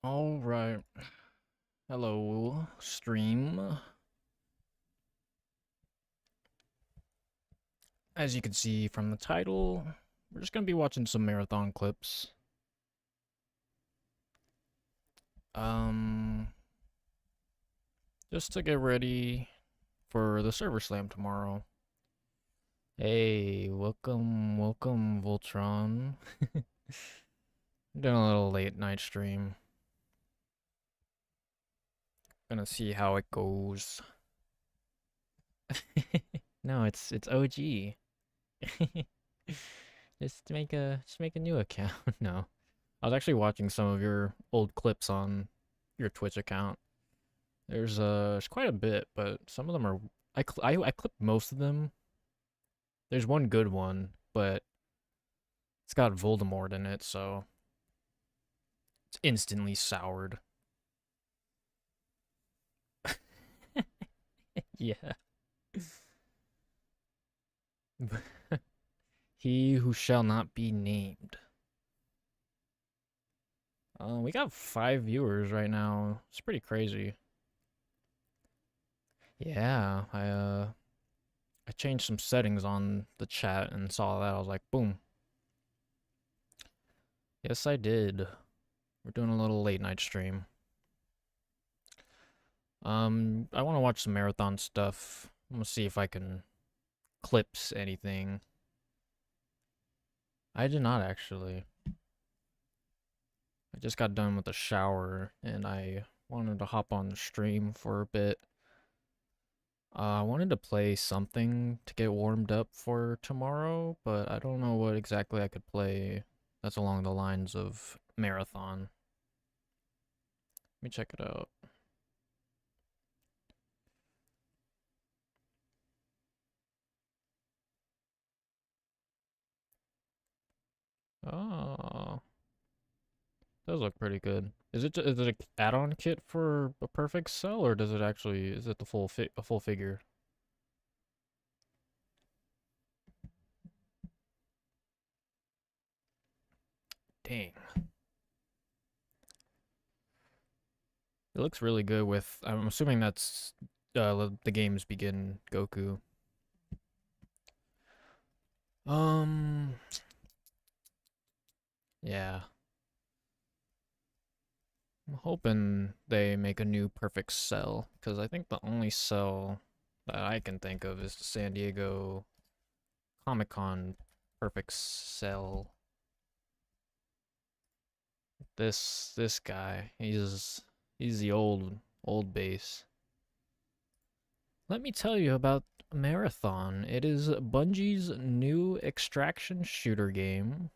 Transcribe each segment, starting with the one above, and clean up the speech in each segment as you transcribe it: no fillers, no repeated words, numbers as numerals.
All right. Hello, stream. As you can see from the title, we're just gonna be watching some marathon clips. Um, just to get ready for the server slam tomorrow. Hey, welcome, Voltron. Doing a little late night stream. Gonna see how it goes. No, it's OG. Just make a new account. No. I was actually watching some of your old clips on your Twitch account. There's quite a bit, but some of them are I clipped most of them. There's one good one, but it's got Voldemort in it, so it's instantly soured. Yeah. He who shall not be named. We got 5 viewers right now. It's pretty crazy. Yeah, I changed some settings on the chat and saw that. I was like, boom. Yes, I did. We're doing a little late night stream. I want to watch some marathon stuff. I'm gonna see if I can clips anything. I did not actually. I just got done with the shower and I wanted to hop on the stream for a bit. I wanted to play something to get warmed up for tomorrow, but I don't know what exactly I could play that's along the lines of marathon. Let me check it out. Oh, does look pretty good. Is it an add-on kit for a perfect cell, or does it actually is it the full figure? Dang. It looks really good with I'm assuming that's the games begin Goku. Um yeah. I'm hoping they make a new perfect cell because I think the only cell that I can think of is the San Diego Comic-Con perfect cell. This guy, he's the old base. Let me tell you about Marathon. It is Bungie's new extraction shooter game.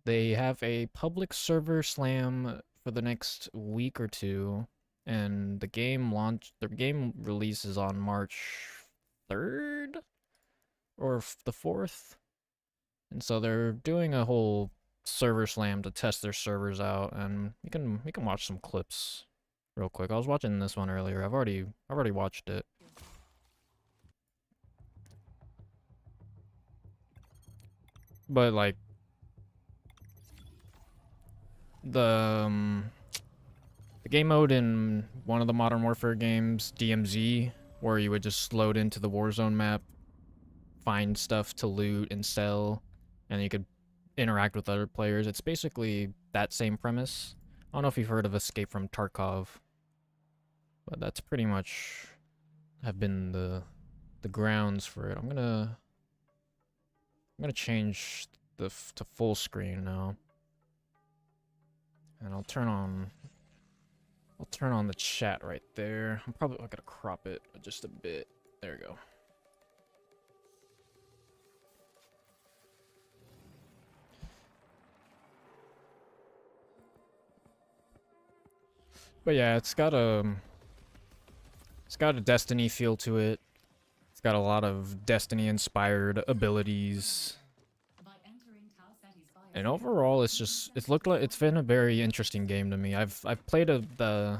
They have a public server slam for the next week or two, and the game releases on March 3rd or the 4th. And so they're doing a whole server slam to test their servers out, and we can watch some clips real quick. I was watching this one earlier. I've already watched it. But like the game mode in one of the Modern Warfare games, DMZ, where you would just load into the Warzone map, find stuff to loot and sell, and you could interact with other players. It's basically that same premise. I don't know if you've heard of Escape from Tarkov, but that's pretty much have been the grounds for it. I'm gonna change to full screen now, and I'll turn on the chat right there. I'm probably gonna crop it just a bit. There we go. But yeah, it's got a Destiny feel to it. It's got a lot of Destiny inspired abilities. And overall it's been a very interesting game to me. I've played they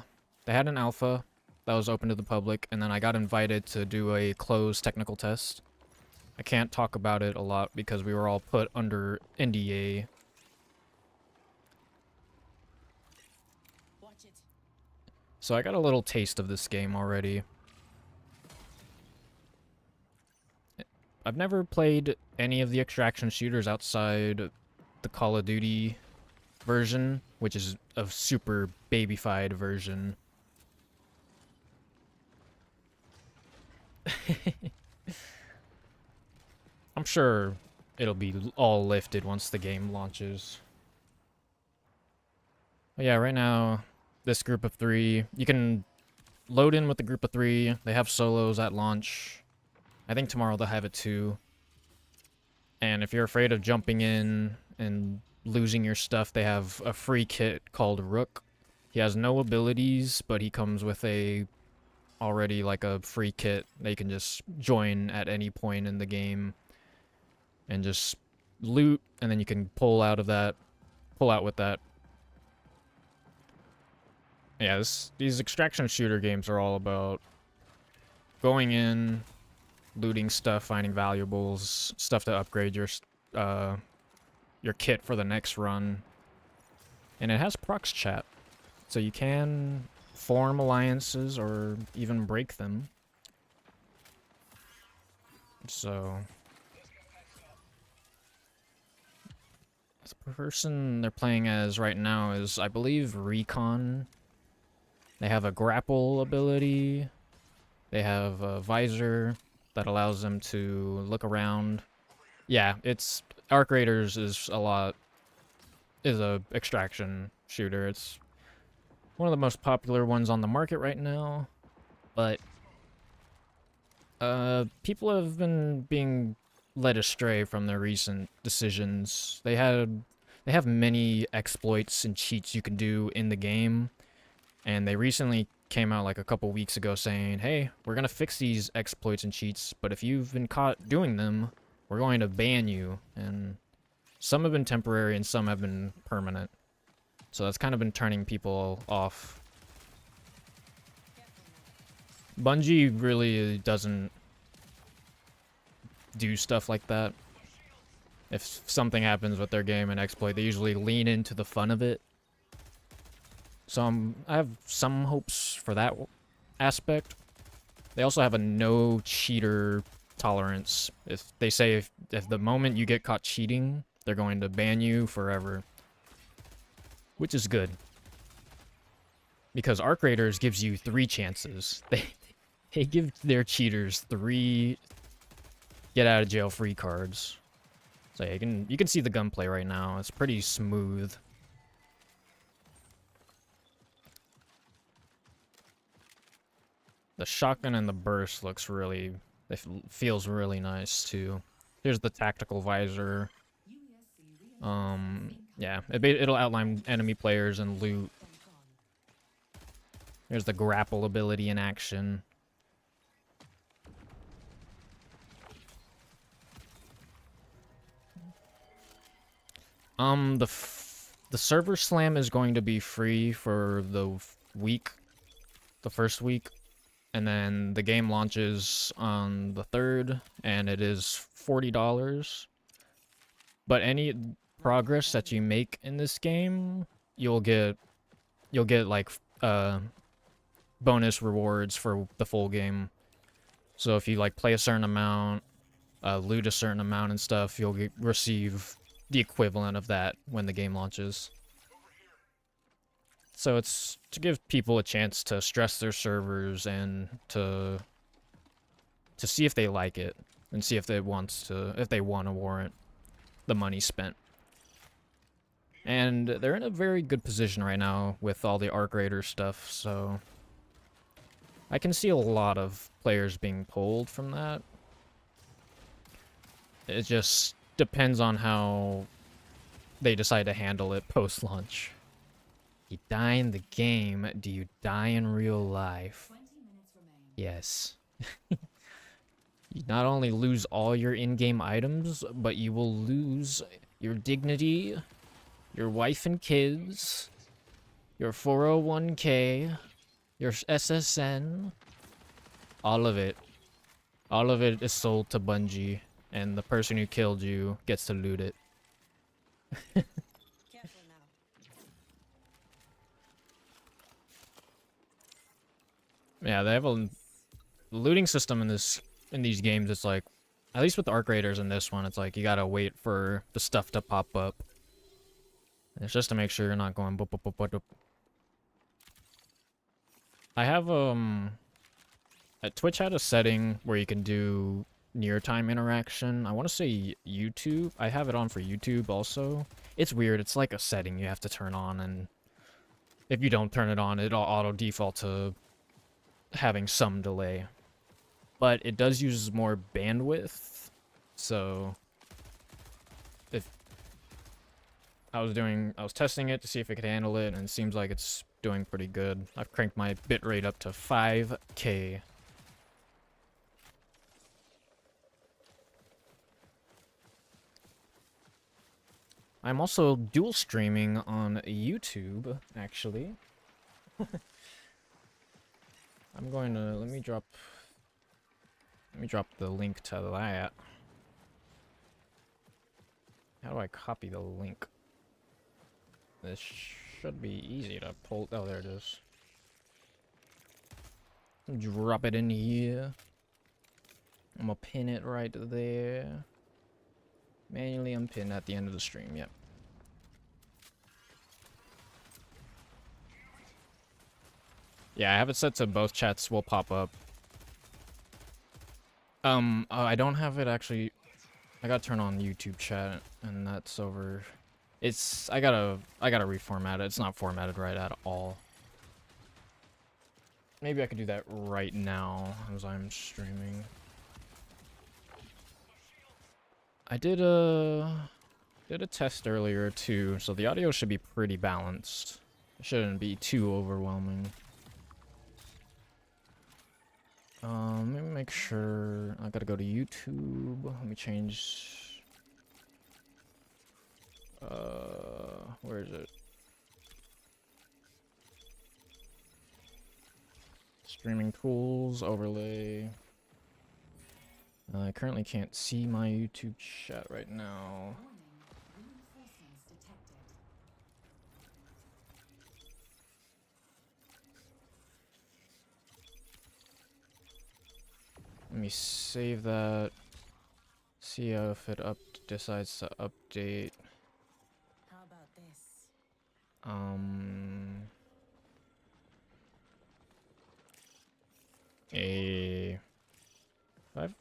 had an alpha that was open to the public, and then I got invited to do a closed technical test. I can't talk about it a lot because we were all put under NDA. So I got a little taste of this game already. I've never played any of the extraction shooters outside the Call of Duty version, which is a super babyfied version. I'm sure it'll be all lifted once the game launches. But yeah, right now, this group of 3, you can load in with the group of 3. They have solos at launch. I think tomorrow they'll have it too. And if you're afraid of jumping in and losing your stuff, they have a free kit called Rook. He has no abilities, but he comes with already like a free kit. They can just join at any point in the game and just loot, and then you can pull out with that. Yeah, these extraction shooter games are all about going in, looting stuff, finding valuables, stuff to upgrade your kit for the next run. And it has prox chat, so you can form alliances or even break them. So the person they're playing as right now is, I believe, Recon. They have a grapple ability. They have a visor that allows them to look around. Yeah, it's Arc Raiders is a extraction shooter. It's one of the most popular ones on the market right now, but people have been being led astray from their recent decisions. They have many exploits and cheats you can do in the game, and they recently came out like a couple weeks ago saying, hey, we're gonna fix these exploits and cheats, but if you've been caught doing them, we're going to ban you. And some have been temporary and some have been permanent. So that's kind of been turning people off. Bungie really doesn't do stuff like that. If something happens with their game and exploit, they usually lean into the fun of it. So I have some hopes for that aspect. They also have a no cheater tolerance. If they say if the moment you get caught cheating, they're going to ban you forever. Which is good. Because Arc Raiders gives you 3 chances. They give their cheaters 3 get out of jail free cards. So you can see the gunplay right now. It's pretty smooth. The shotgun and the burst feels really nice too. Here's the tactical visor. Yeah, it'll outline enemy players and loot. There's the grapple ability in action. The server slam is going to be free for the first week. And then the game launches on the 3rd, and it is $40. But any progress that you make in this game you'll get like bonus rewards for the full game. So if you like play a certain amount, loot a certain amount and stuff, you'll receive the equivalent of that when the game launches. So it's to give people a chance to stress their servers and to see if they like it and see if they want to warrant the money spent. And they're in a very good position right now with all the Arc Raider stuff, so I can see a lot of players being pulled from that. It just depends on how they decide to handle it post-launch. You die in the game, do you die in real life? Yes. You not only lose all your in-game items, but you will lose your dignity, your wife and kids, your 401k, your SSN, all of it. All of it is sold to Bungie, and the person who killed you gets to loot it. Yeah, they have a looting system in these games. It's like, at least with the Arc Raiders in this one, it's like you gotta wait for the stuff to pop up. It's just to make sure you're not going boop, boop, boop, boop, boop. I have Twitch had a setting where you can do near time interaction. I want to say YouTube. I have it on for YouTube also. It's weird. It's like a setting you have to turn on, and if you don't turn it on, it'll auto default to having some delay. But it does use more bandwidth, so if I was testing it to see if it could handle it, and it seems like it's doing pretty good. I've cranked my bitrate up to 5K. I'm also dual streaming on YouTube, actually. I'm going to let me drop the link to that. How do I copy the link? This should be easy to pull. Oh, there it is. Drop it in here. I'm gonna pin it right there. Manually unpin at the end of the stream, yep. Yeah, I have it set to both chats will pop up. I don't have it actually. I gotta turn on YouTube chat, and that's over. I gotta reformat it. It's not formatted right at all. Maybe I could do that right now as I'm streaming. I did a test earlier too, so the audio should be pretty balanced. It shouldn't be too overwhelming. Let me make sure. I gotta go to YouTube. Let me change. Where is it? Streaming tools, overlay. I currently can't see my YouTube chat right now. Let me save that. See if it decides to update. How about this?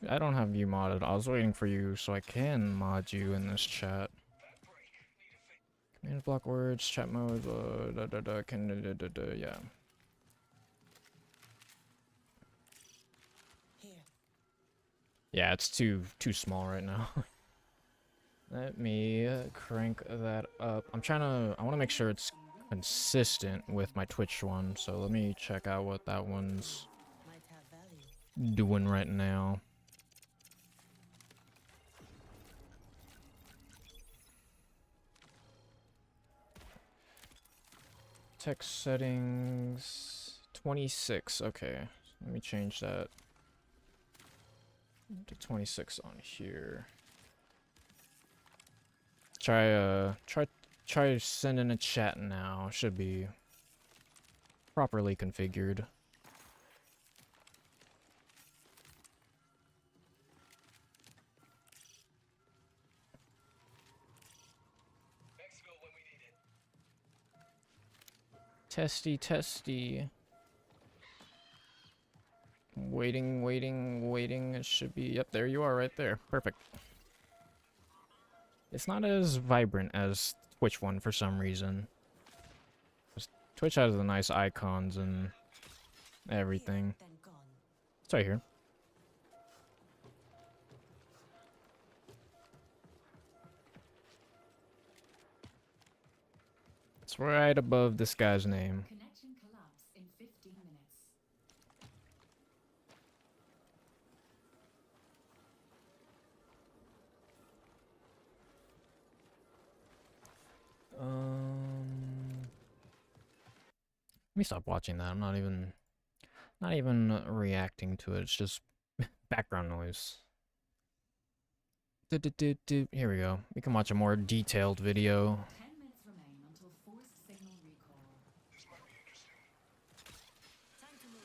I don't have you modded. I was waiting for you so I can mod you in this chat. Command block words, chat mode, yeah. Yeah, it's too small right now. Let me crank that up. I want to make sure it's consistent with my Twitch one, so let me check out what that one's doing right now. Text settings 26. Okay, let me change that to 26 on here. Try try to send in a chat now. Should be properly configured. Testy, testy. Waiting, waiting, waiting. It should be. Yep, there you are right there. Perfect. It's not as vibrant as Twitch one for some reason. Twitch has the nice icons and everything. Then gone. It's right here. It's right above this guy's name. Connection collapse in 15 minutes. Let me stop watching that. I'm not even reacting to it. It's just background noise. Here we go. We can watch a more detailed video. 10 minutes remain until forced signal recall. Time to move.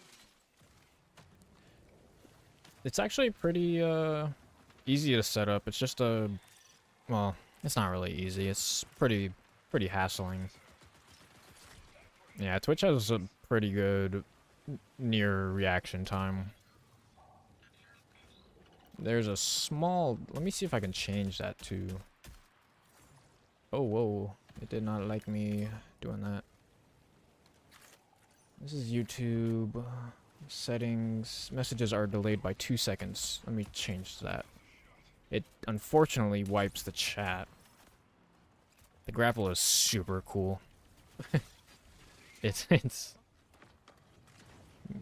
It's actually pretty easy to set up. It's just a, well, it's not really easy. It's pretty hassling. Yeah, Twitch has a pretty good near reaction time. There's a small, let me see if I can change that to, oh whoa, it did not like me doing that. This is YouTube settings. Messages are delayed by 2 seconds. Let me change that. It unfortunately wipes the chat. The grapple is super cool. It's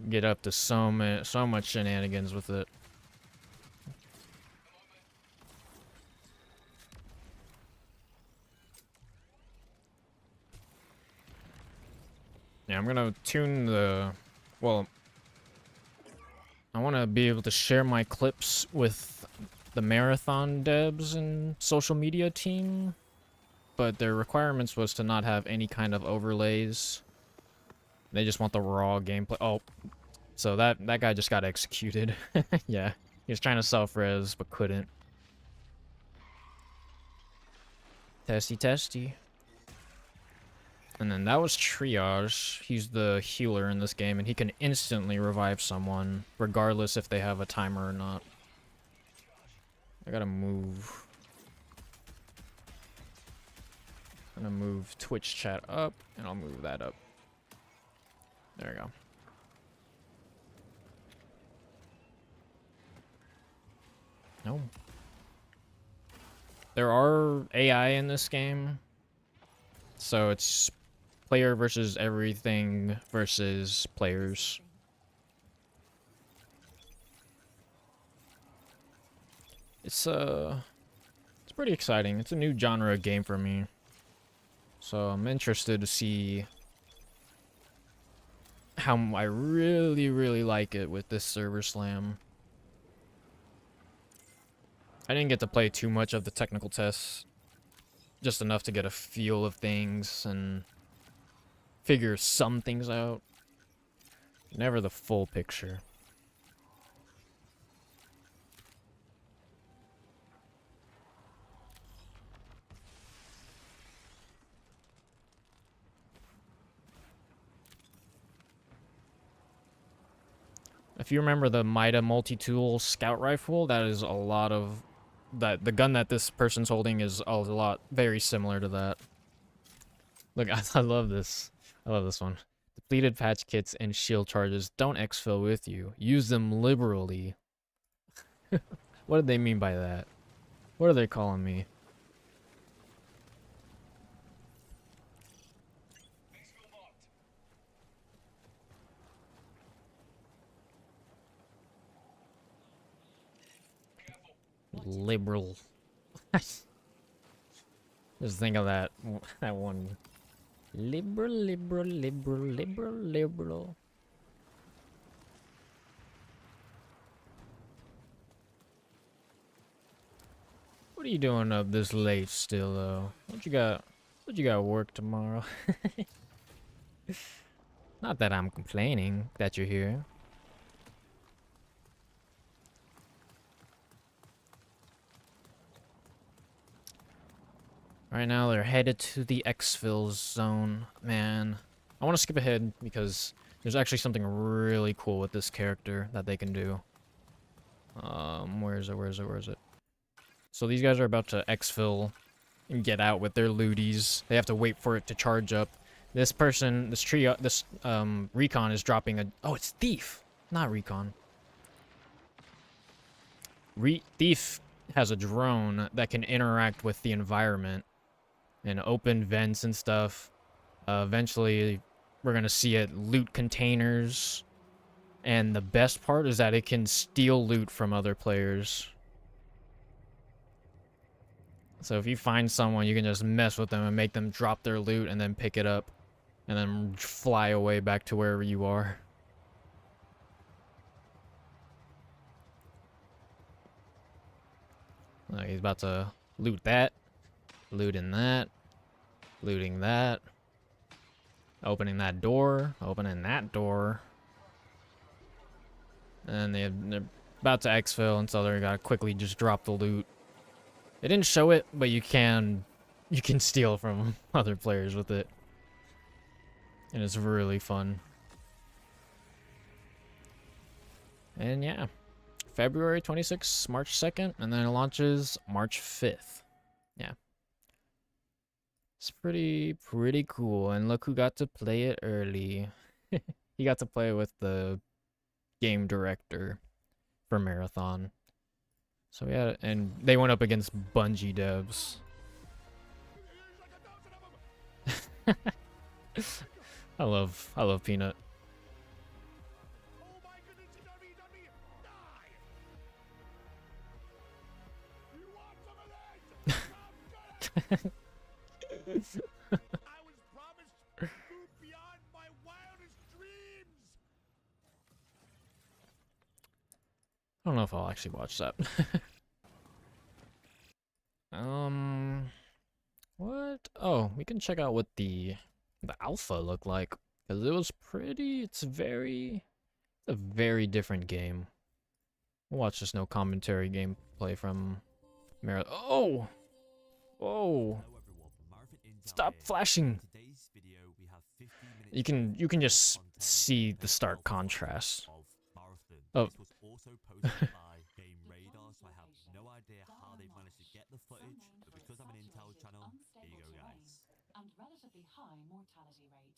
get up to so much shenanigans with it. Yeah, I'm gonna tune the, well, I want to be able to share my clips with the Marathon devs and social media team, but their requirements was to not have any kind of overlays. They just want the raw gameplay. Oh, so that guy just got executed. Yeah, he was trying to self-res but couldn't. Testy, testy. And then that was Triage. He's the healer in this game, and he can instantly revive someone, regardless if they have a timer or not. I gotta move. I'm gonna move Twitch chat up, and I'll move that up. There we go. No. There are AI in this game, so it's player versus everything versus players. It's pretty exciting. It's a new genre game for me, so I'm interested to see how I really like it with this server slam. I didn't get to play too much of the technical tests, just enough to get a feel of things and figure some things out. Never the full picture. If you remember the Mida multi-tool scout rifle, that is a lot of that. The gun that this person's holding is a lot very similar to that. Look, I love this. I love this one. Depleted patch kits and shield charges don't exfil with you. Use them liberally. What did they mean by that? What are they calling me? Liberal. Just think of that one. Liberal, liberal, liberal, liberal, liberal. What are you doing up this late still, though? What you got? But you gotta work tomorrow. Not that I'm complaining that you're here. Right now they're headed to the exfil zone. Man, I want to skip ahead because there's actually something really cool with this character that they can do. Where is it? So these guys are about to exfil and get out with their looties. They have to wait for it to charge up. This recon is dropping a... Oh, it's Thief, not recon. Thief has a drone that can interact with the environment and open vents and stuff. Eventually, we're gonna see it loot containers. And the best part is that it can steal loot from other players. So if you find someone, you can just mess with them and make them drop their loot and then pick it up. And then fly away back to wherever you are. He's about to loot that. Looting that. Looting that. Opening that door. Opening that door. And they're about to exfil, and so they're gotta quickly just drop the loot. They didn't show it, but you can steal from other players with it. And it's really fun. And yeah. February 26th, March 2nd, and then it launches March 5th. Yeah. It's pretty cool. And look who got to play it early. He got to play with the game director for Marathon. So yeah, and they went up against Bungie devs. I love Peanut. I was promised food beyond my wildest dreams. I don't know if I'll actually watch that. What? Oh, we can check out what the alpha looked like, because it was pretty. It's a very different game. We'll watch this no commentary gameplay from Marathon. Oh, whoa! Stop flashing. You can just see the stark contrast. Oh. And relatively high mortality rate.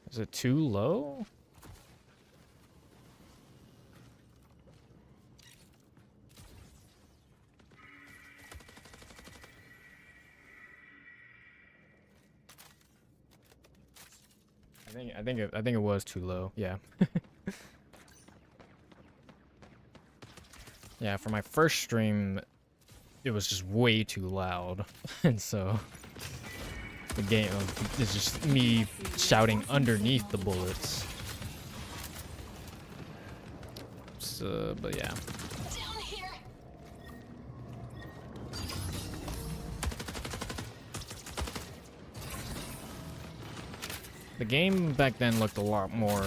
Is it too low? I think it was too low. Yeah. Yeah, for my first stream, it was just way too loud, and so the game is just me shouting underneath the bullets. So, but yeah. Down here. The game back then looked a lot more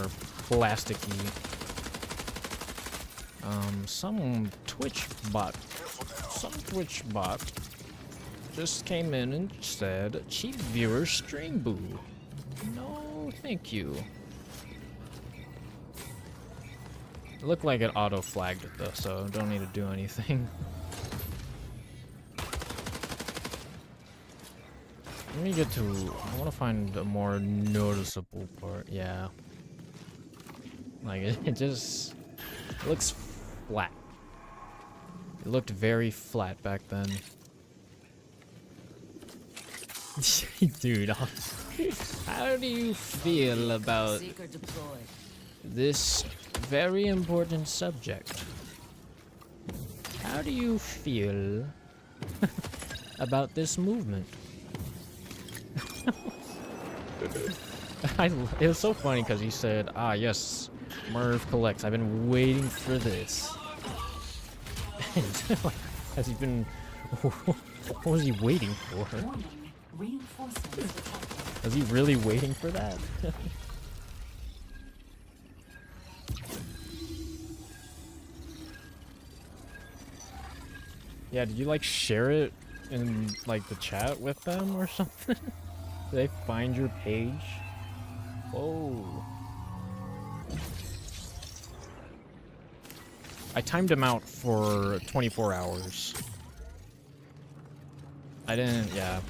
plasticky. Some Twitch bot just came in and said, cheap viewer stream boo. No, thank you. It looked like it auto flagged it though, so don't need to do anything. Let me get to, I want to find a more noticeable part. Yeah. Like it just looks flat. It looked very flat back then. Dude, how do you feel about this very important subject? How do you feel about this movement? It was so funny because he said, ah, yes, Merv collects. I've been waiting for this. Has he been? What was he waiting for? Warning. Reinforcements detected. Was he really waiting for that? Yeah, did you like share it in like the chat with them or something? Did they find your page? Whoa. I timed him out for 24 hours. I didn't, yeah.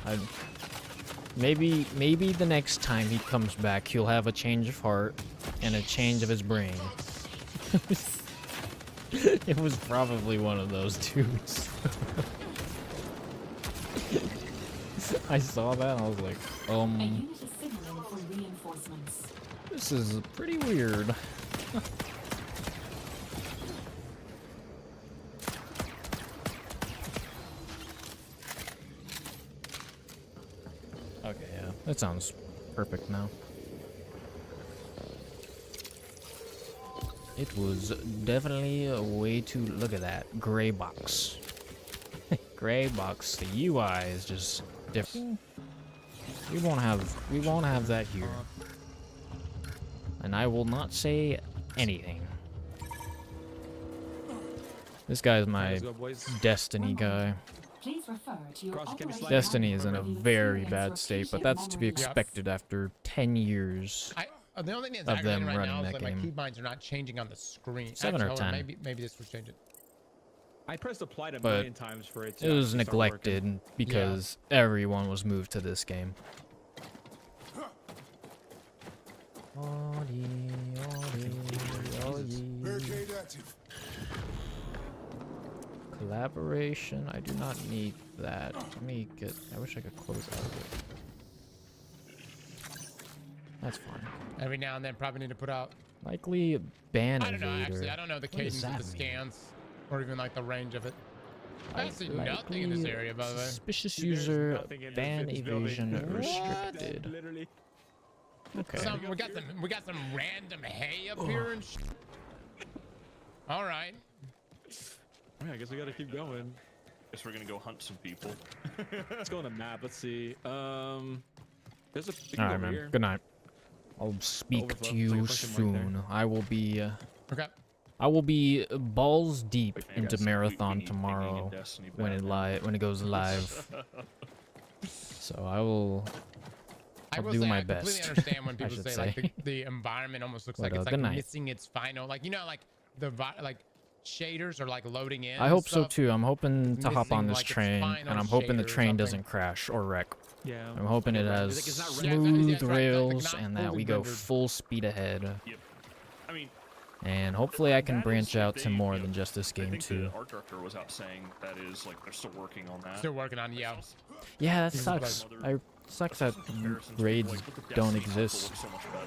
Maybe the next time he comes back, he'll have a change of heart and a change of his brain. It was probably one of those dudes. I saw that and I was like, A unit is signaling for reinforcements. this is pretty weird. Okay, yeah, that sounds perfect now. It was definitely a way to look at that gray box. Gray box. The UI is just different. We won't have that here. And I will not say anything. This guy's my Let's go, boys. Destiny guy. Please refer to your Cross, can we operating slide? Destiny is in a manual very for bad state, but execution that's to be memory. expected after 10 years. The only thing that's Of them aggravating right running now is that that my game. keybinds are not changing on the screen. 7 or Actually, hold on, 10. Maybe this will change it. I pressed apply a But million times for it to It was actually start working. neglected because everyone was moved to this game. Barricade active. Collaboration, I do not need that. Let me get, I wish I could close out of it. That's fine. Every now and then, probably need to put out. Likely ban I don't know. Actually, evader. I don't know the What does cadence of the that mean? scans, or even like the range of it. I see nothing in this Likely area, by the way. Suspicious There's user nothing in ban this building. evasion What? restricted. Literally. Okay. We got some random hay up here and. All right. Alright, I guess we gotta keep going. Guess we're gonna go hunt some people. Let's go on the map. Let's see. There's a. we can All go right, over man. here. Good night. I'll speak Overflow. to It's like a you question mark there. soon. I will be. Okay. I will be balls deep Wait, into yes, we marathon need pinging in tomorrow Destiny when it bad. when it goes live. So I will. I'll will do say my I completely best, understand when I people should say like say. the environment almost looks But, like it's good like night. missing its final, like like the like shaders are like loading in. I and hope so stuff. too. I'm hoping to hop on missing, this like, its train, final and I'm hoping the shade or train something. doesn't crash or wreck. Yeah. I'm hoping it Right. has It's not Yeah, rendered. it's smooth right, like rails not and that fully we go rendered. full speed ahead. Yep. I mean, And hopefully I can that is branch if out to they, more you know, than just this I game think too. the art director was out saying that is like they're still working on that. Still working on yeah. Yeah, that This is sucks. like- Sucks that Comparisons with, raids like, the don't Destiny console exist. looks so much better,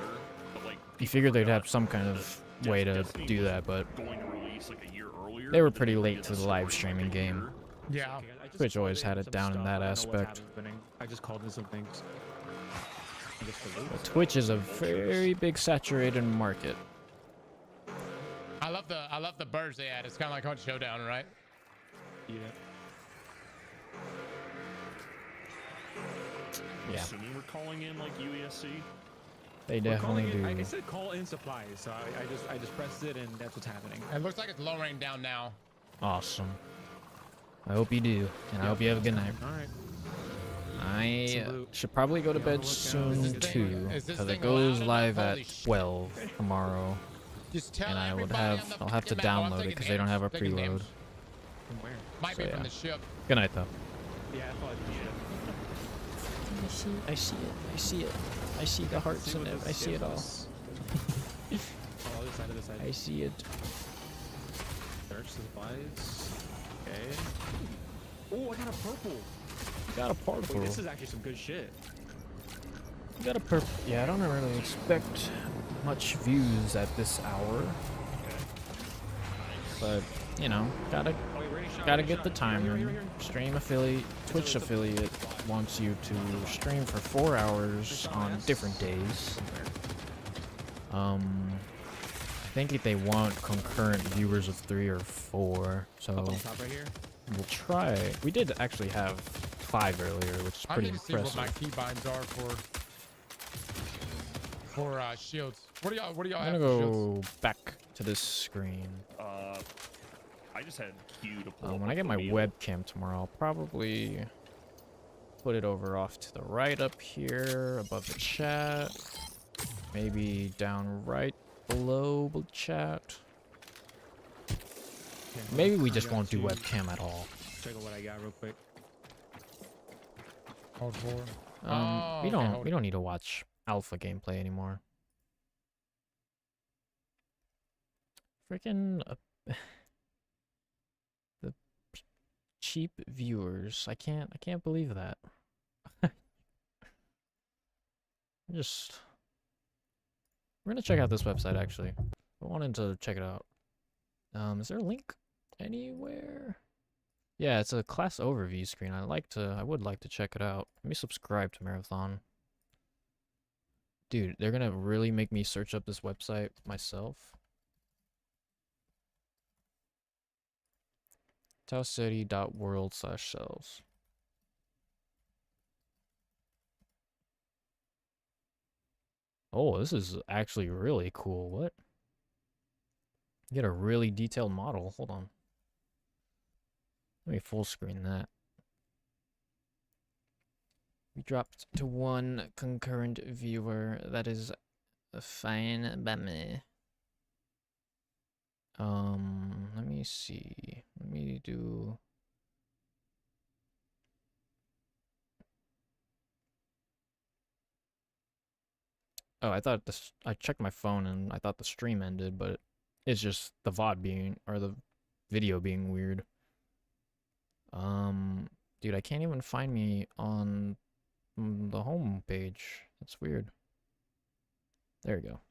but, like, You people figured they'd forgot have some kind that of way to Destiny do was that, but going to release like a year earlier. They were but then pretty they late redid to the story live in, like, streaming a game. year. Yeah. Okay, I just Twitch always called had in it some down in stuff. that I don't know what's aspect. happening. I just called in some things. I guess for But loads. Twitch is a very big saturated market. I love the birds they add. It's kind of like Hunt Showdown, right? Yeah. I'm Yeah, assuming we're calling in like UESC. they We're calling definitely it- do. I said call in supplies, so I just pressed it and that's what's happening. It looks like it's lowering down now. Awesome. I hope you do, and I hope you have a good night. All right. I Salute. should probably go to Be on the bed lookout. soon Is this thing- too, is this because it thing goes loud live enough? at Holy sh- 12 tomorrow, Just tell and I would everybody have on the I'll have to fucking map. Oh, I'm download it taking because they don't have a damage, taking preload. damage. From where? Might So, be from yeah. the ship. Good night though. Yeah, I thought you I see it. I see the hearts in it. I see it all. Oh, other side of the side. I see it. Search supplies. Okay. Oh, I got a purple. You got a purple. Wait, this is actually some good shit. You got a purple. Yeah, I don't really expect much views at this hour, but you know, gotta Oh, wait, ready, shot, gotta ready, get shot. the time Here, in. here, here, here. Stream affiliate, Twitch affiliate wants you to stream for 4 hours on different days. think they want concurrent viewers of 3 or 4, so Up on top right here. we'll try. We did actually have 5 earlier, which is I pretty need to see what my impressive. keybinds are for shields. What do y'all I'm have gonna for shields? go back to this screen. I just had Q to pull. When I get my webcam tomorrow, I'll probably put it over off to the right up here, above the chat. Maybe down right below the chat. Maybe we just won't do webcam at all. Check out what I got real quick. Hold forward. We okay, don't hold it. need to watch alpha gameplay anymore. Freaking the cheap viewers. I can't believe that. We're gonna check out this website actually. I wanted to check it out. Is there a link anywhere? Yeah, it's a class overview screen. I would like to check it out. Let me subscribe to Marathon. Dude, they're gonna really make me search up this website myself. taocity.world/cells. Oh, this is actually really cool. What? Get a really detailed model. Hold on. Let me full screen that. We dropped to 1 concurrent viewer. That is fine by me. Let me see. Let me do. Oh, I thought this. I checked my phone and I thought the stream ended, but it's just the VOD being, or the video being weird. Dude, I can't even find me on the home page. That's weird. There we go.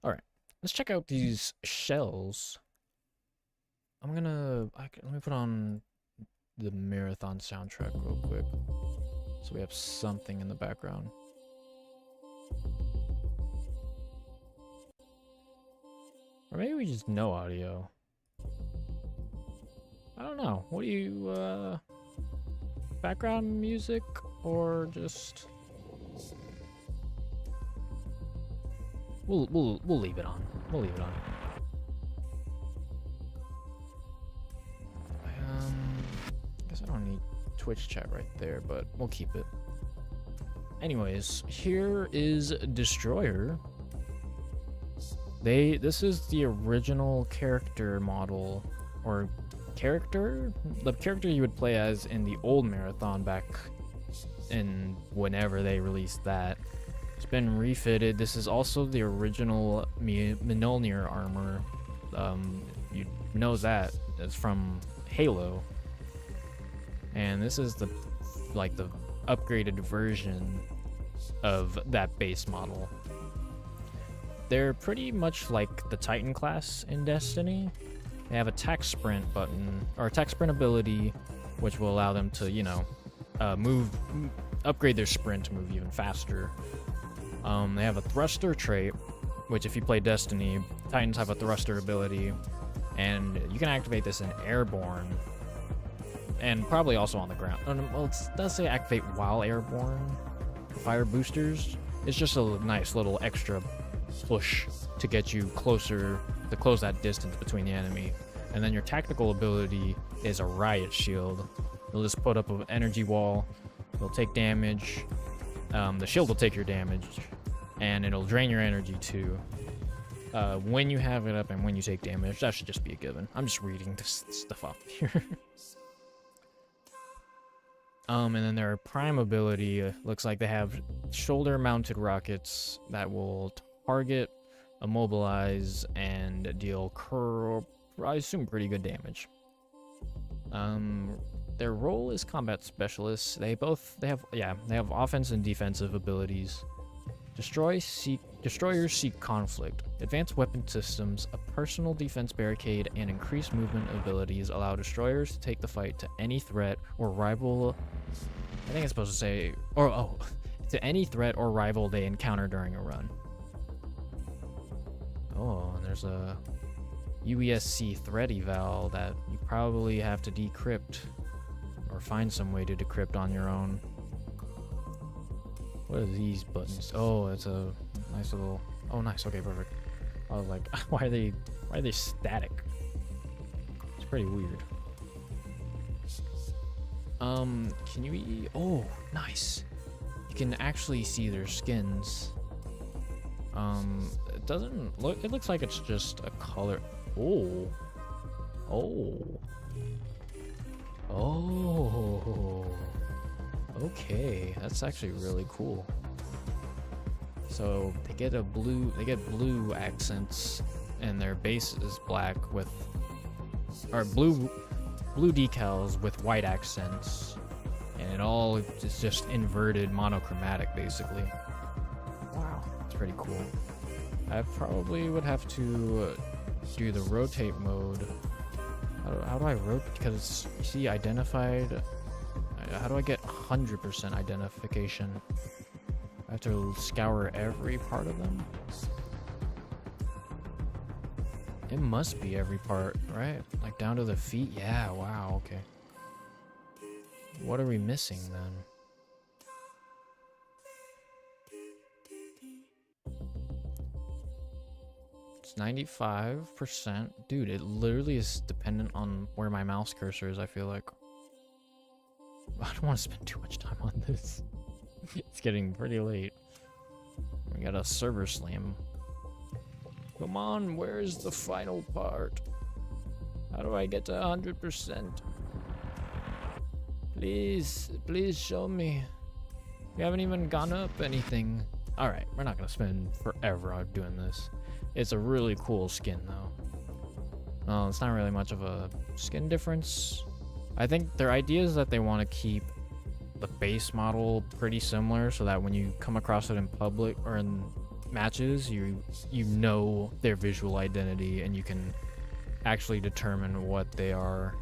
Alright, let's check out these shells. Let me put on the Marathon soundtrack real quick, so we have something in the background. Or maybe we just no audio. I don't know. What do you, background music or just... We'll leave it on. We'll leave it on. I guess I don't need Twitch chat right there, but we'll keep it. Anyways, here is Destroyer. This is the original character model, or the character you would play as in the old Marathon back in whenever they released that. It's been refitted. This is also the original Mjolnir armor. You know that it's from Halo, and this is the upgraded version of that base model. They're pretty much like the Titan class in Destiny. They have attack sprint button, or attack sprint ability, which will allow them to, upgrade their sprint to move even faster. They have a thruster trait, which if you play Destiny, Titans have a thruster ability, and you can activate this in airborne, and probably also on the ground. Well, it does say activate while airborne. Fire boosters. It's just a nice little extra push to get you closer, to close that distance between the enemy. And then your tactical ability is a riot shield. You'll just put up an energy wall. You'll take damage. The shield will take your damage, and it'll drain your energy too. When you have it up and when you take damage, that should just be a given. I'm just reading this stuff up here. And then their prime ability looks like they have shoulder-mounted rockets that will target, immobilize, and deal I assume pretty good damage. Their role is combat specialists. They have offense and defensive abilities. Destroyers seek conflict. Advanced weapon systems, a personal defense barricade, and increased movement abilities allow destroyers to take the fight to any threat or rival. I think it's supposed to say, to any threat or rival they encounter during a run. Oh, and there's a UESC thread eval that you probably have to decrypt or find some way to decrypt on your own. What are these buttons? Oh, it's a nice little. Oh, nice. Okay, perfect. I was like, why are they static? It's pretty weird. Can you oh, nice. You can actually see their skins. It doesn't look, it looks like it's just a color. Oh. Okay, that's actually really cool. So they get blue accents, and their base is black with, or blue decals with white accents, and it all is just inverted monochromatic basically. Wow, it's pretty cool. I probably would have to do the rotate mode. How do I rotate? Because you see identified. How do I get 100% identification? I have to scour every part of them. It must be every part, right? Like down to the feet? Yeah, wow, okay. What are we missing then? It's 95%. Dude, it literally is dependent on where my mouse cursor is, I feel like. I don't want to spend too much time on this. It's getting pretty late. We got a server slam. Come on, where's the final part? How do I get to 100%? Please show me. We haven't even gone up anything. Alright, we're not gonna spend forever on doing this. It's a really cool skin though. Well, it's not really much of a skin difference. I think their idea is that they want to keep the base model pretty similar so that when you come across it in public or in matches, you know their visual identity and you can actually determine what they are.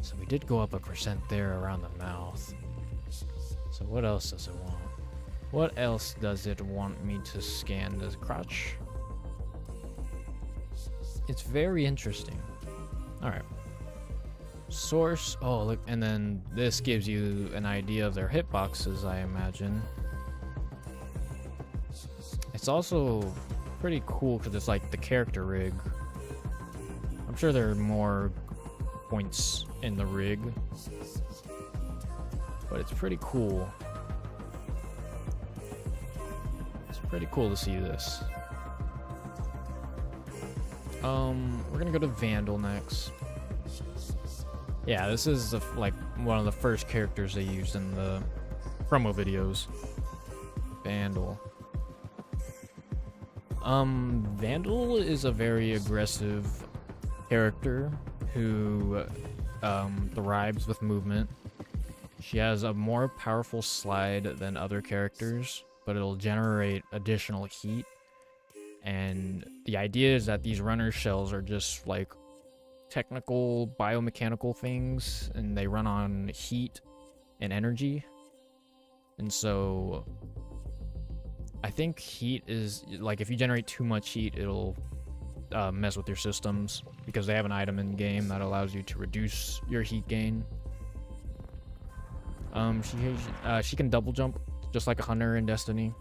So we did go up 1% there around the mouth. So what else does it want? What else does it want me to scan? Does crotch? It's very interesting. Alright. Source. Oh, look, and then this gives you an idea of their hitboxes, I imagine. It's also pretty cool because it's like the character rig. I'm sure there are more points in the rig, but it's pretty cool. It's pretty cool to see this. We're gonna go to Vandal next. Yeah, this is like one of the first characters they used in the promo videos. Vandal. Vandal is a very aggressive character who thrives with movement. She has a more powerful slide than other characters, but it'll generate additional heat. And the idea is that these runner shells are just like technical biomechanical things, and they run on heat and energy. And so I think heat is like, if you generate too much heat, it'll mess with your systems, because they have an item in game that allows you to reduce your heat gain. She can double jump just like a hunter in Destiny,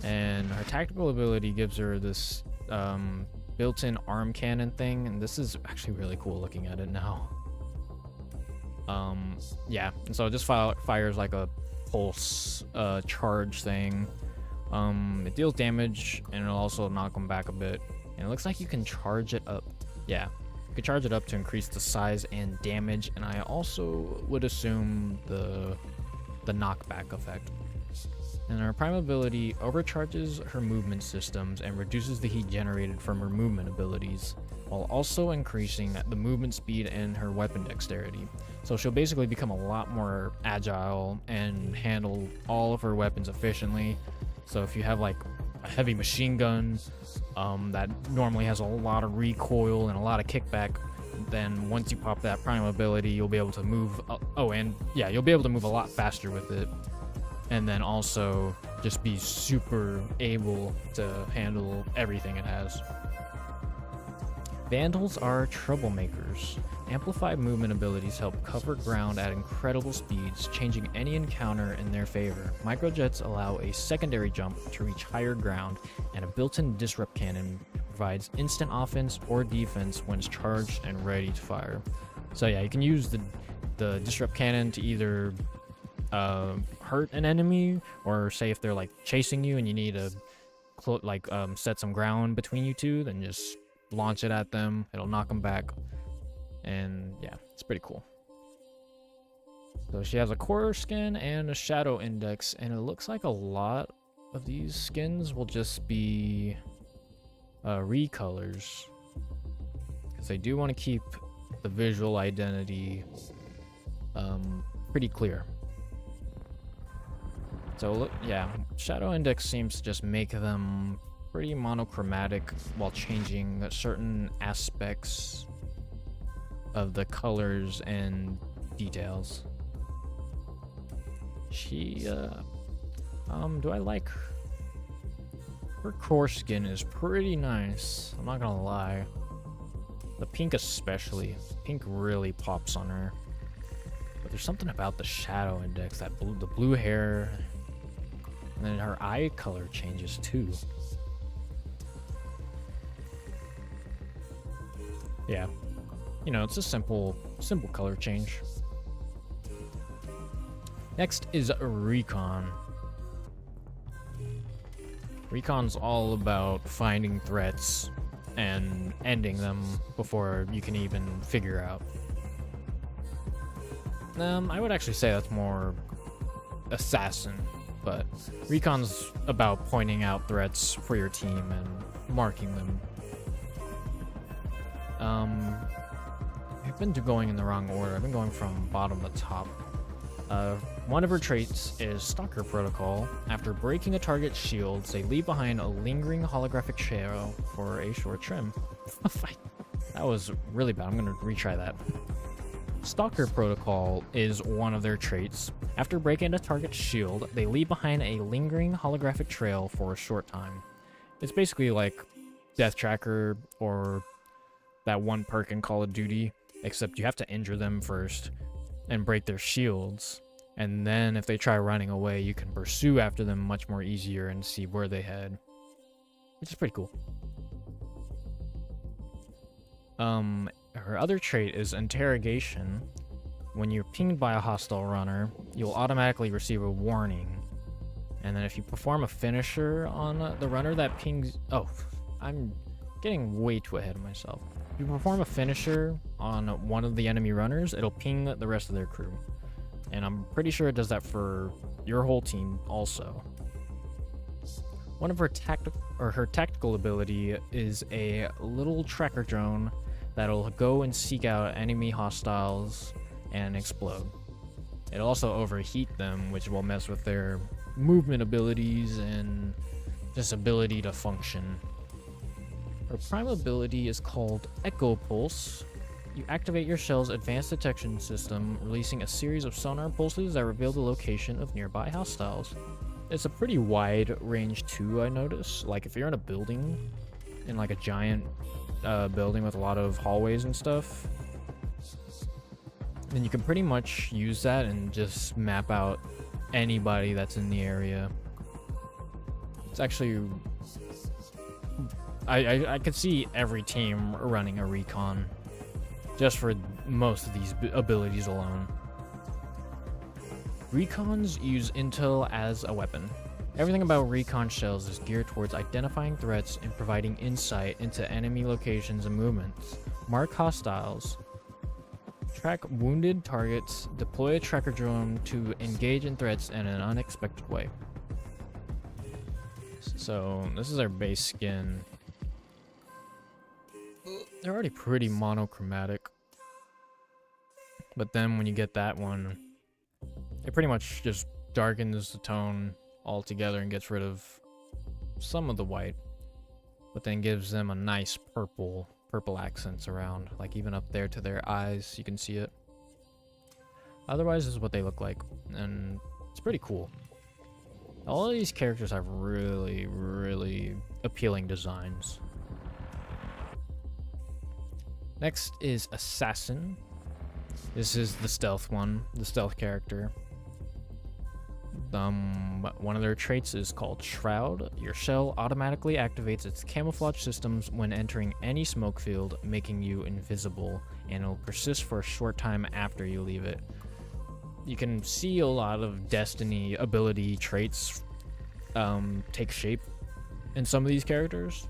and her tactical ability gives her this built-in arm cannon thing, and this is actually really cool looking at it now. Yeah, and so it just fires like a pulse charge thing. It deals damage, and it'll also knock them back a bit, and it looks like you can charge it up. Yeah, you can charge it up to increase the size and damage, and I also would assume the knockback effect. And her prime ability overcharges her movement systems and reduces the heat generated from her movement abilities, while also increasing the movement speed and her weapon dexterity. So she'll basically become a lot more agile and handle all of her weapons efficiently. So if you have like a heavy machine gun that normally has a lot of recoil and a lot of kickback, then once you pop that prime ability, you'll be able to move. You'll be able to move a lot faster with it. And then also, just be super able to handle everything it has. Vandals are troublemakers. Amplified movement abilities help cover ground at incredible speeds, changing any encounter in their favor. Microjets allow a secondary jump to reach higher ground, and a built-in disrupt cannon provides instant offense or defense when it's charged and ready to fire. So yeah, you can use the disrupt cannon to either hurt an enemy, or say if they're like chasing you and you need to set some ground between you two, then just launch it at them. It'll knock them back. And yeah, it's pretty cool. So she has a core skin and a shadow index, and it looks like a lot of these skins will just be recolors, because they do want to keep the visual identity pretty clear. So look, yeah, shadow index seems to just make them pretty monochromatic while changing certain aspects of the colors and details. She, do I like her core skin? Is pretty nice, I'm not gonna lie. The pink especially. Pink really pops on her. But there's something about the shadow index, that the blue hair, and then her eye color changes too. Yeah. You know, it's a simple color change. Next is Recon. Recon's all about finding threats and ending them before you can even figure out. I would actually say that's more assassin, but Recon's about pointing out threats for your team and marking them. I've been going in the wrong order. I've been going from bottom to top. One of her traits is Stalker Protocol. After breaking a target's shields, they leave behind a lingering holographic trail for a short trim. That was really bad. I'm gonna retry that. Stalker Protocol is one of their traits. After breaking a target's shield, they leave behind a lingering holographic trail for a short time. It's basically like Death Tracker or that one perk in Call of Duty, except you have to injure them first and break their shields, and then if they try running away, you can pursue after them much more easier and see where they head, which is pretty cool. Her other trait is Interrogation. When you're pinged by a hostile runner, you'll automatically receive a warning, and then if you perform a finisher on the runner that pings... Oh, I'm getting way too ahead of myself. If you perform a finisher on one of the enemy runners, it'll ping the rest of their crew. And I'm pretty sure it does that for your whole team also. One of her tactical ability is a little tracker drone that'll go and seek out enemy hostiles and explode. It'll also overheat them, which will mess with their movement abilities and just ability to function. Her prime ability is called Echo Pulse. You activate your shell's advanced detection system, releasing a series of sonar pulses that reveal the location of nearby hostiles. It's a pretty wide range too, I notice. Like if you're in a building, in like a giant building with a lot of hallways and stuff, then you can pretty much use that and just map out anybody that's in the area. It's actually... I could see every team running a Recon just for most of these abilities alone. Recons use intel as a weapon. Everything about Recon shells is geared towards identifying threats and providing insight into enemy locations and movements. Mark hostiles, track wounded targets, deploy a tracker drone to engage in threats in an unexpected way. So this is our base skin. They're already pretty monochromatic, but then when you get that one, it pretty much just darkens the tone altogether and gets rid of some of the white, but then gives them a nice purple accents around, like even up there to their eyes, you can see it. Otherwise, this is what they look like, and it's pretty cool. All of these characters have really, really appealing designs. Next is Assassin. This is the stealth one, the stealth character. One of their traits is called Shroud. Your shell automatically activates its camouflage systems when entering any smoke field, making you invisible, and it will persist for a short time after you leave it. You can see a lot of Destiny ability traits take shape in some of these characters.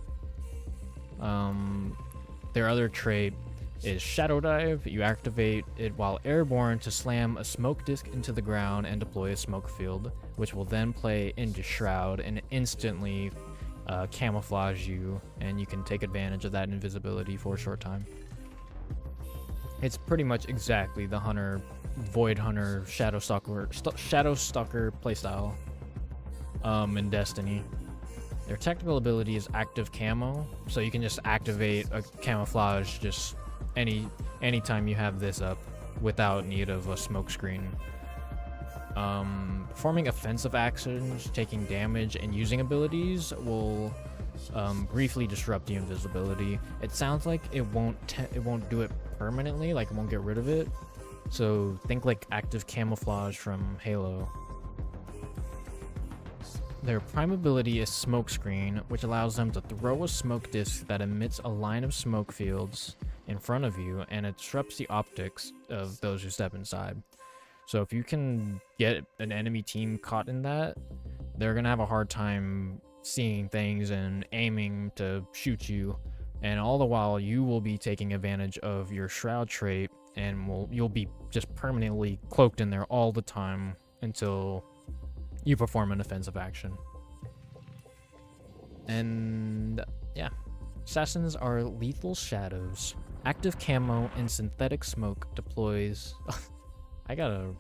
Their other trait is Shadow Dive. You activate it while airborne to slam a smoke disc into the ground and deploy a smoke field, which will then play into Shroud and instantly camouflage you, and you can take advantage of that invisibility for a short time. It's pretty much exactly the Hunter, Void Hunter, Shadow Stalker playstyle in Destiny. Their technical ability is Active Camo, so you can just activate a camouflage just anytime you have this up without need of a smoke screen. Performing offensive actions, taking damage, and using abilities will briefly disrupt the invisibility. It sounds like it won't do it permanently, like it won't get rid of it. So think like active camouflage from Halo. Their prime ability is Smokescreen, which allows them to throw a smoke disc that emits a line of smoke fields in front of you, and it disrupts the optics of those who step inside. So if you can get an enemy team caught in that, they're gonna have a hard time seeing things and aiming to shoot you, and all the while you will be taking advantage of your Shroud trait, and you'll be just permanently cloaked in there all the time until you perform an offensive action. And yeah, Assassins are lethal shadows. Active camo and synthetic smoke deploys. I gotta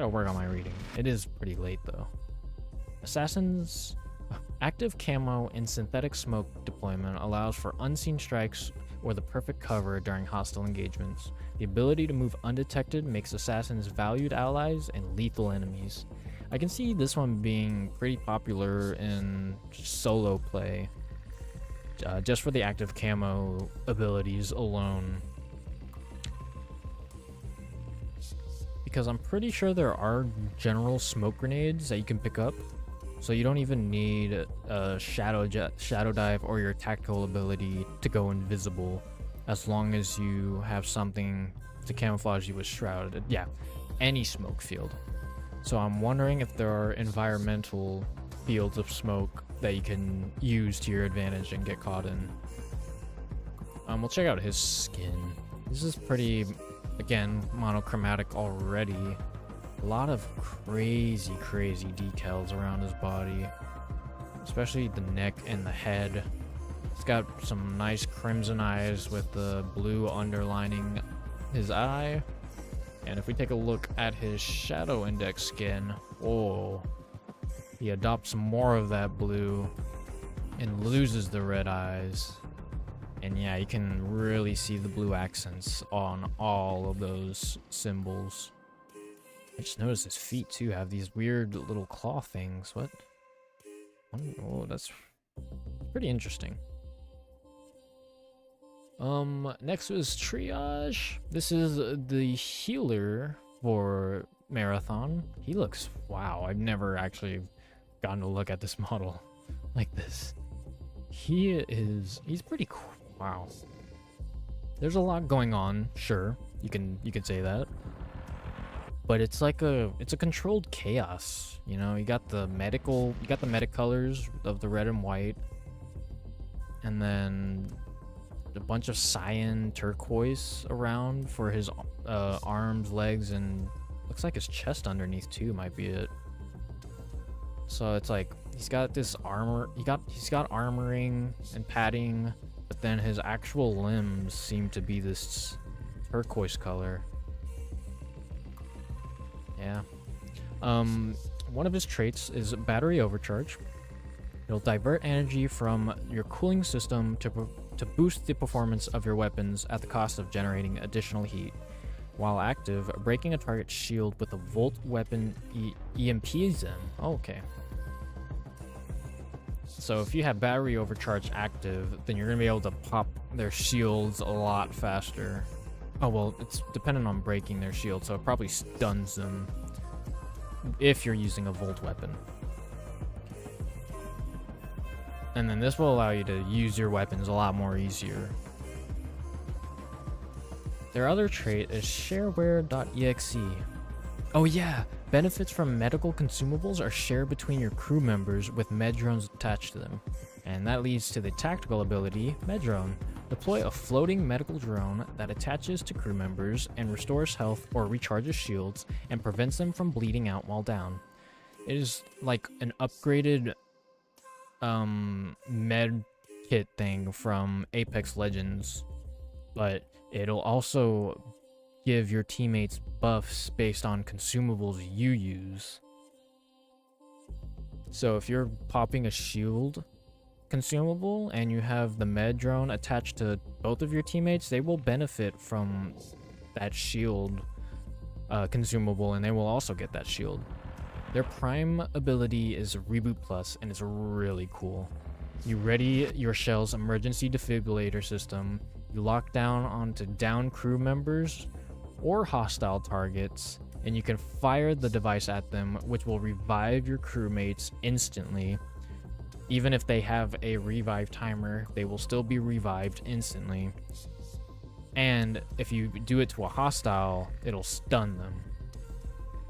work on my reading. It is pretty late though. Assassins active camo and synthetic smoke deployment allows for unseen strikes or the perfect cover during hostile engagements. The ability to move undetected makes assassins valued allies and lethal enemies. I can see this one being pretty popular in solo play, just for the active camo abilities alone. Because I'm pretty sure there are general smoke grenades that you can pick up, so you don't even need a shadow dive or your tactical ability to go invisible, as long as you have something to camouflage you with Shroud. Yeah, any smoke field. So I'm wondering if there are environmental fields of smoke that you can use to your advantage and get caught in. We'll check out his skin. This is pretty, again, monochromatic already. A lot of crazy decals around his body, especially the neck and the head. He's got some nice crimson eyes with the blue underlining his eye. And if we take a look at his Shadow Index skin, oh, he adopts more of that blue and loses the red eyes. And yeah, you can really see the blue accents on all of those symbols. I just noticed his feet too have these weird little claw things. What? Oh, that's pretty interesting. Next is Triage. This is the healer for Marathon. He looks, wow, I've never actually gotten to look at this model like this. He's pretty cool. Wow. There's a lot going on, sure. You can say that. But it's like it's a controlled chaos, you know? You got the medic colors of the red and white. And then a bunch of cyan turquoise around for his arms, legs, and looks like his chest underneath too might be it. So it's like he's got this armor, he's got armoring and padding, but then his actual limbs seem to be this turquoise color. Yeah. One of his traits is battery overcharge. It'll divert energy from your cooling system to boost the performance of your weapons at the cost of generating additional heat. While active, breaking a target's shield with a Volt weapon EMPs them. Oh, okay. So if you have battery overcharge active, then you're gonna be able to pop their shields a lot faster. Oh well, it's dependent on breaking their shield, so it probably stuns them if you're using a Volt weapon. And then this will allow you to use your weapons a lot more easier. Their other trait is shareware.exe. Oh yeah, benefits from medical consumables are shared between your crew members with med drones attached to them. And that leads to the tactical ability, Medrone. Deploy a floating medical drone that attaches to crew members and restores health or recharges shields and prevents them from bleeding out while down. It is like an upgraded med kit thing from Apex Legends, but it'll also give your teammates buffs based on consumables you use. So if you're popping a shield consumable and you have the med drone attached to both of your teammates, they will benefit from that shield consumable, and they will also get that shield. Their prime ability is Reboot Plus, and it's really cool. You ready your shell's emergency defibrillator system, you lock down onto down crew members or hostile targets, and you can fire the device at them, which will revive your crewmates instantly. Even if they have a revive timer, they will still be revived instantly. And if you do it to a hostile, it'll stun them.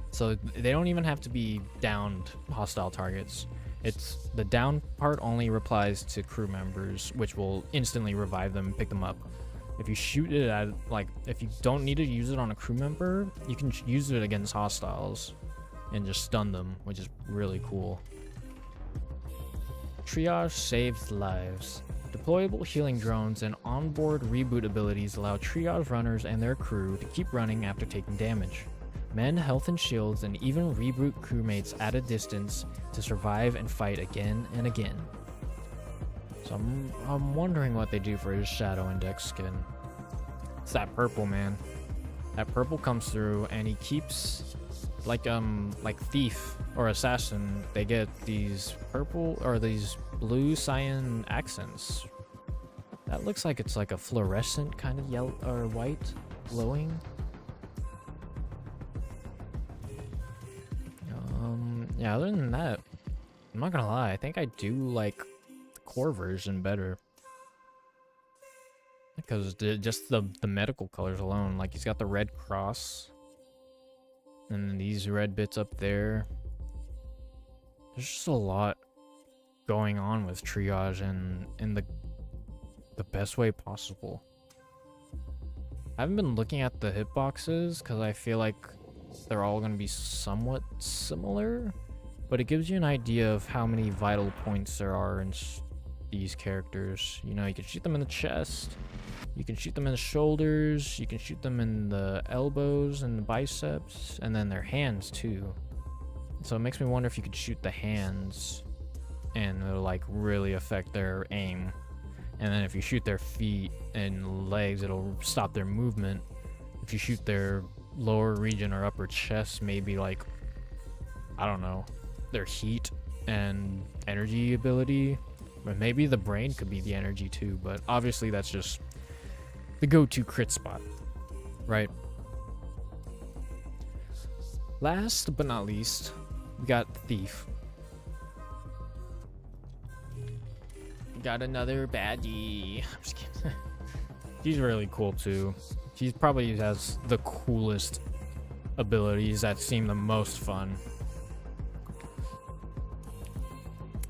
So they don't even have to be downed hostile targets. It's the down part only applies to crew members, which will instantly revive them and pick them up. If you shoot it at, like, if you don't need to use it on a crew member, you can use it against hostiles and just stun them, which is really cool. Triage saves lives. Deployable healing drones and onboard reboot abilities allow triage runners and their crew to keep running after taking damage. Mend health and shields and even reboot crewmates at a distance to survive and fight again and again. So I'm wondering what they do for his Shadow Index skin. It's that purple, man. That purple comes through and he keeps like Thief or Assassin, they get these purple or these blue cyan accents. That looks like it's like a fluorescent kind of yellow or white glowing. Yeah, other than that, I'm not gonna lie, I think I do like the core version better. Because just the medical colors alone, like he's got the red cross. And then these red bits up there. There's just a lot going on with Triage and in the best way possible. I haven't been looking at the hitboxes because I feel like they're all going to be somewhat similar. But it gives you an idea of how many vital points there are in these characters. You know, you can shoot them in the chest. You can shoot them in the shoulders, you can shoot them in the elbows and the biceps, and then their hands too. So it makes me wonder if you could shoot the hands and it'll like really affect their aim. And then if you shoot their feet and legs, it'll stop their movement. If you shoot their lower region or upper chest, maybe like, I don't know, their heat and energy ability. But maybe the brain could be the energy too, but obviously that's just the go-to crit spot, right? Last but not least, we got Thief. Got another baddie. I'm just kidding. She's really cool too. She probably has the coolest abilities that seem the most fun.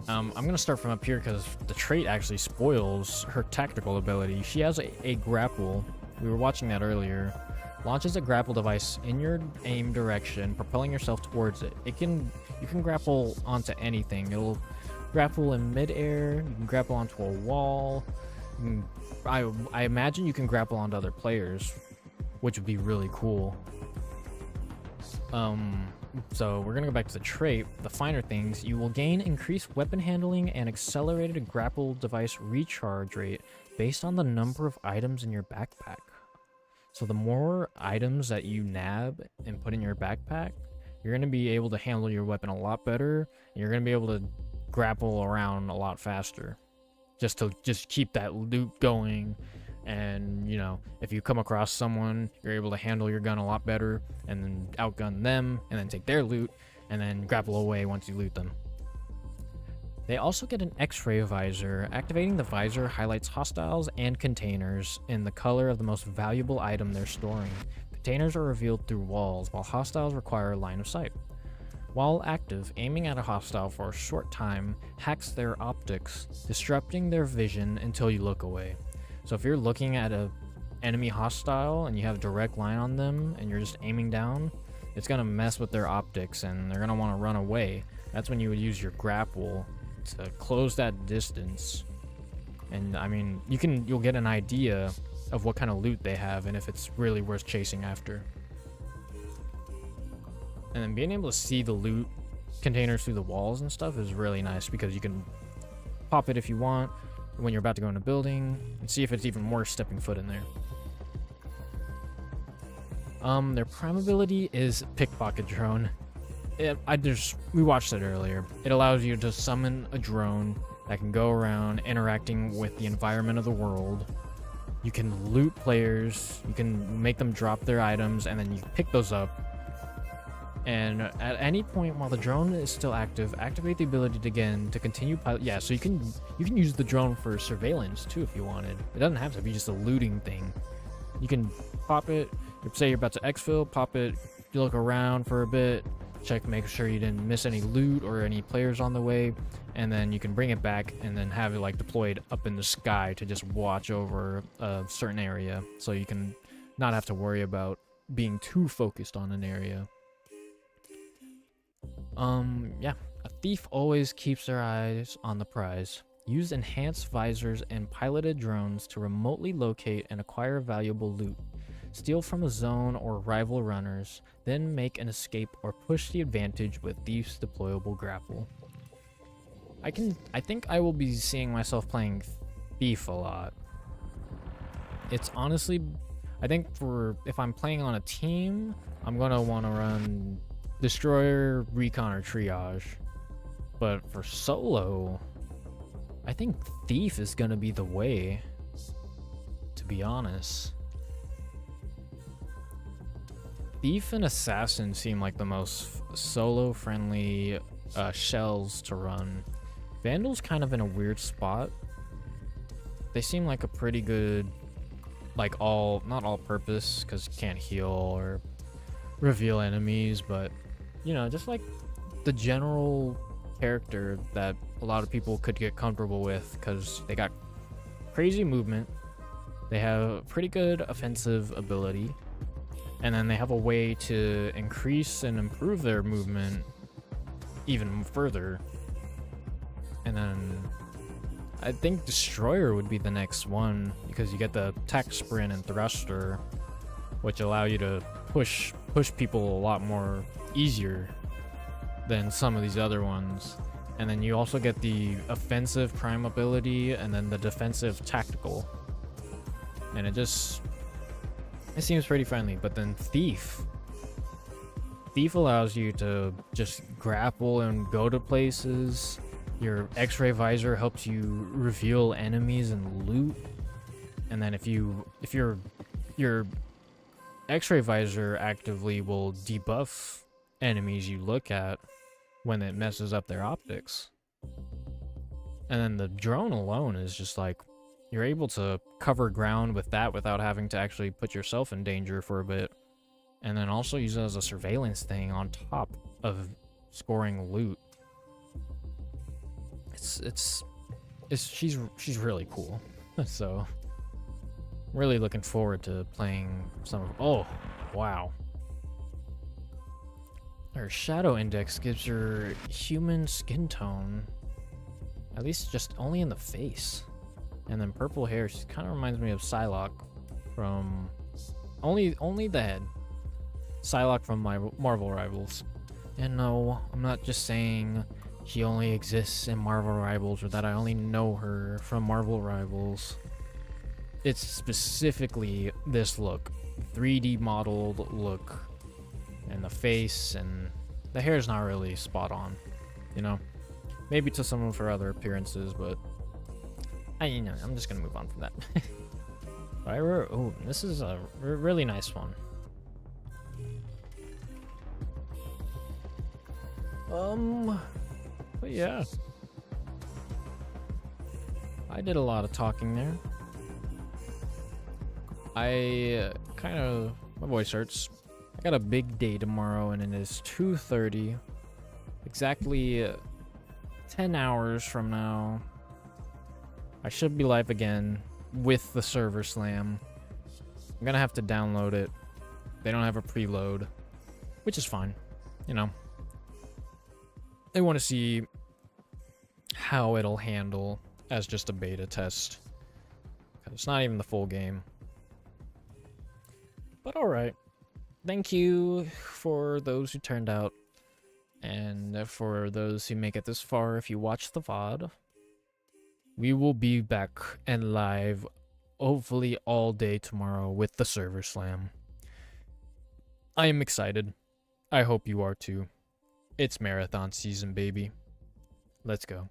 I'm gonna start from up here because the trait actually spoils her tactical ability. She has a grapple. We were watching that earlier. Launches a grapple device in your aim direction, propelling yourself towards it. You can grapple onto anything. It'll grapple in midair. You can grapple onto a wall. I imagine you can grapple onto other players, which would be really cool. So we're gonna go back to the trait. The finer things, you will gain increased weapon handling and accelerated grapple device recharge rate based on the number of items in your backpack. So the more items that you nab and put in your backpack, you're gonna be able to handle your weapon a lot better, and you're gonna be able to grapple around a lot faster, just to keep that loot going. And you know, if you come across someone, you're able to handle your gun a lot better and then outgun them and then take their loot and then grapple away once you loot them. They also get an X-ray visor. Activating the visor highlights hostiles and containers in the color of the most valuable item they're storing. Containers are revealed through walls, while hostiles require line of sight. While active, aiming at a hostile for a short time hacks their optics, disrupting their vision until you look away. So if you're looking at a enemy hostile and you have a direct line on them and you're just aiming down, it's gonna mess with their optics and they're gonna want to run away. That's when you would use your grapple to close that distance. And I mean, you'll get an idea of what kind of loot they have and if it's really worth chasing after. And then being able to see the loot containers through the walls and stuff is really nice because you can pop it if you want when you're about to go in a building and see if it's even worth stepping foot in there. Their prime ability is Pickpocket Drone. We watched it earlier. It allows you to summon a drone that can go around interacting with the environment of the world. You can loot players, you can make them drop their items, and then you pick those up. And at any point while the drone is still active, activate the ability to continue pilot. Yeah, so you can use the drone for surveillance too if you wanted. It doesn't have to be just a looting thing. You can pop it, say you're about to exfil, pop it, you look around for a bit, check, make sure you didn't miss any loot or any players on the way, and then you can bring it back and then have it like deployed up in the sky to just watch over a certain area, so you can not have to worry about being too focused on an area. Yeah, a thief always keeps their eyes on the prize. Use enhanced visors and piloted drones to remotely locate and acquire valuable loot. Steal from a zone or rival runners, then make an escape or push the advantage with Thief's deployable grapple. I think I will be seeing myself playing Thief a lot. It's honestly, I think if I'm playing on a team, I'm gonna want to run Destroyer, Recon, or Triage. But for solo, I think Thief is gonna be the way, to be honest. Thief and Assassin seem like the most solo-friendly shells to run. Vandal's kind of in a weird spot. They seem like a pretty good, like not all-purpose, because you can't heal or reveal enemies, but you know, just like the general character that a lot of people could get comfortable with, because they got crazy movement, they have pretty good offensive ability, and then they have a way to increase and improve their movement even further. And then I think Destroyer would be the next one, because you get the attack, sprint, and thruster, which allow you to push people a lot more easier than some of these other ones. And then you also get the offensive prime ability and then the defensive tactical, and it seems pretty friendly. But then Thief allows you to just grapple and go to places. Your X-ray visor helps you reveal enemies and loot, and then if your X-ray visor actively will debuff enemies you look at when it messes up their optics. And then the drone alone is just like, you're able to cover ground with that without having to actually put yourself in danger for a bit. And then also use it as a surveillance thing on top of scoring loot. She's really cool. So really looking forward to playing some of. Oh, wow. Her shadow index gives her human skin tone, at least just only in the face. And then purple hair, she kind of reminds me of Psylocke from only the head. Psylocke from my Marvel Rivals. And no, I'm not just saying she only exists in Marvel Rivals or that I only know her from Marvel Rivals. It's specifically this look, 3D modeled look, and the face, and the hair is not really spot on, you know? Maybe to some of her other appearances, but I'm just gonna move on from that. Oh, this is a really nice one. But yeah. I did a lot of talking there. My voice hurts. I got a big day tomorrow, and it is 2:30. Exactly 10 hours from now. I should be live again with the server slam. I'm gonna have to download it. They don't have a preload, which is fine. You know, they want to see how it'll handle as just a beta test. 'Cause it's not even the full game. But alright. Thank you for those who turned out. And for those who make it this far, if you watch the VOD, we will be back and live hopefully all day tomorrow with the server slam. I am excited. I hope you are too. It's marathon season, baby. Let's go.